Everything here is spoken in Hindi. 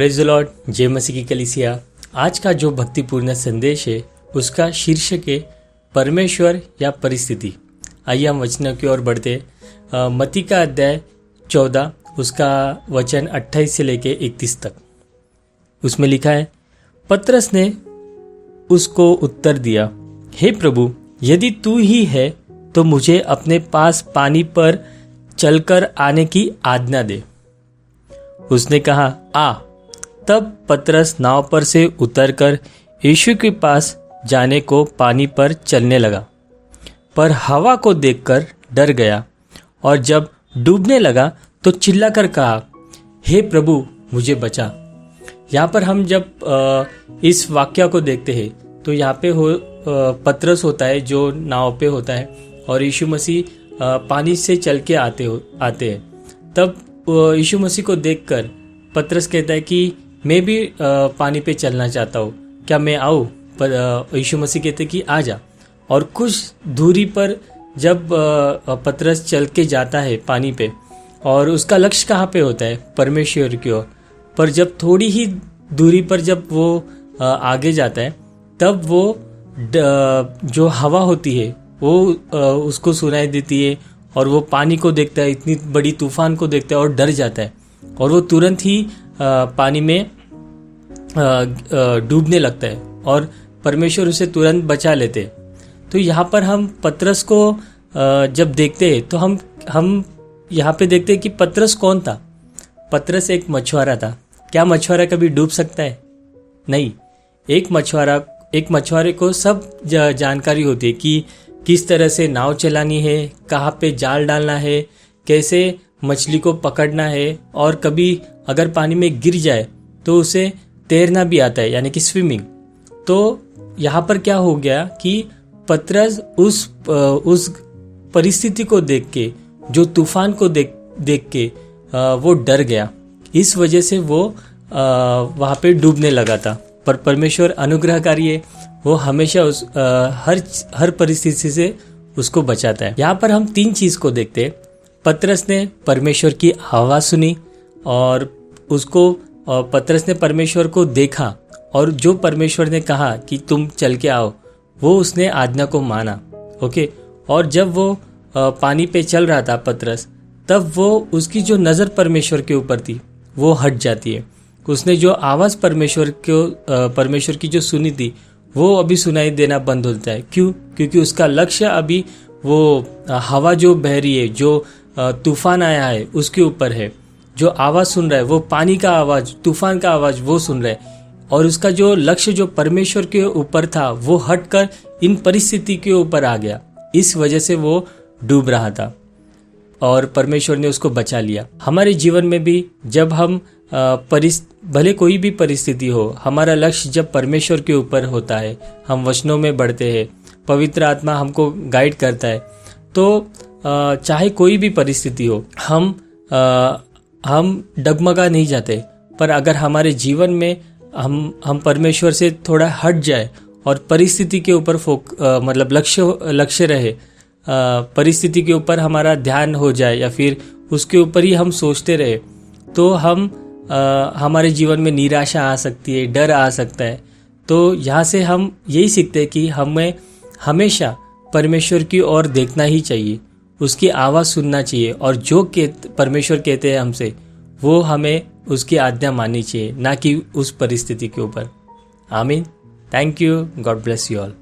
प्रेज द लॉर्ड, जय मसीह की कलीसिया। आज का जो भक्तिपूर्ण संदेश है उसका शीर्षक है परमेश्वर या परिस्थिति। आइए हम वचनों की ओर बढ़ते। मत्ती का अध्याय 14 उसका वचन 28 से लेके 31 तक। उसमें लिखा है, पतरस ने उसको उत्तर दिया, हे प्रभु, यदि तू ही है तो मुझे अपने पास पानी पर चलकर आने की आज्ञा दे। उसने कहा, आ। तब पतरस नाव पर से उतरकर यीशु के पास जाने को पानी पर चलने लगा, पर हवा को देखकर डर गया और जब डूबने लगा तो चिल्लाकर कहा, हे प्रभु, मुझे बचा। यहाँ पर हम जब इस वाक्य को देखते हैं तो यहाँ पे पतरस होता है जो नाव पे होता है और यीशु मसीह पानी से चल के आते हैं। तब यीशु मसीह को देखकर पतरस कहता है कि मैं भी पानी पे चलना चाहता हूँ, क्या मैं आऊँ? पर यीशु मसीह कहते कि आ जा। और कुछ दूरी पर जब पतरस चल के जाता है पानी पे, और उसका लक्ष्य कहाँ पे होता है? परमेश्वर की ओर। पर जब थोड़ी ही दूरी पर जब वो आगे जाता है तब वो जो हवा होती है वो उसको सुनाई देती है और वो पानी को देखता है, इतनी बड़ी तूफान को देखता है और डर जाता है और वो तुरंत ही पानी में डूबने लगता है और परमेश्वर उसे तुरंत बचा लेते। तो यहाँ पर हम पतरस को जब देखते हैं तो हम यहाँ पे देखते हैं कि पतरस कौन था। पतरस एक मछुआरा था। क्या मछुआरा कभी डूब सकता है? नहीं। एक मछुआरे को सब जानकारी होती है कि किस तरह से नाव चलानी है, कहाँ पे जाल डालना है, कैसे मछली को पकड़ना है, और कभी अगर पानी में गिर जाए तो उसे तैरना भी आता है, यानी कि स्विमिंग। तो यहाँ पर क्या हो गया कि पतरस उस परिस्थिति को देख के, जो तूफान को देख के वो डर गया। इस वजह से वो वहाँ पे डूबने लगा था। पर परमेश्वर अनुग्रहकारी है, वो हमेशा हर परिस्थिति से उसको बचाता है। यहाँ पर हम तीन चीज को देखते हैं। पतरस ने परमेश्वर की आवाज सुनी और पतरस ने परमेश्वर को देखा, और जो परमेश्वर ने कहा कि तुम चल के आओ, वो उसने आज्ञा को माना। ओके। और जब वो पानी पे चल रहा था पतरस, तब वो उसकी जो नजर परमेश्वर के ऊपर थी वो हट जाती है। उसने जो आवाज परमेश्वर की जो सुनी थी वो अभी सुनाई देना बंद होता है। क्यों? क्योंकि उसका लक्ष्य अभी वो हवा जो बह रही है, जो तूफान आया है उसके ऊपर है। जो आवाज सुन रहा है वो पानी का आवाज, तूफान का आवाज वो सुन रहा है, और उसका जो लक्ष्य जो परमेश्वर के ऊपर था वो हटकर इन परिस्थिति के ऊपर आ गया। इस वजह से वो डूब रहा था और परमेश्वर ने उसको बचा लिया। हमारे जीवन में भी जब हम भले कोई भी परिस्थिति हो, हमारा लक्ष्य जब परमेश्वर के ऊपर होता है, हम वचनों में बढ़ते हैं, पवित्र आत्मा हमको गाइड करता है, तो चाहे कोई भी परिस्थिति हो, हम डगमगा नहीं जाते। पर अगर हमारे जीवन में हम परमेश्वर से थोड़ा हट जाए और परिस्थिति के ऊपर मतलब लक्ष्य रहे, परिस्थिति के ऊपर हमारा ध्यान हो जाए या फिर उसके ऊपर ही हम सोचते रहे, तो हमारे जीवन में निराशा आ सकती है, डर आ सकता है। तो यहाँ से हम यही सीखते हैं कि हमें हमेशा परमेश्वर की ओर देखना ही चाहिए, उसकी आवाज़ सुनना चाहिए, और जो परमेश्वर कहते हैं हमसे वो हमें उसकी आज्ञा माननी चाहिए, ना कि उस परिस्थिति के ऊपर। आमीन। Thank you. God bless you all.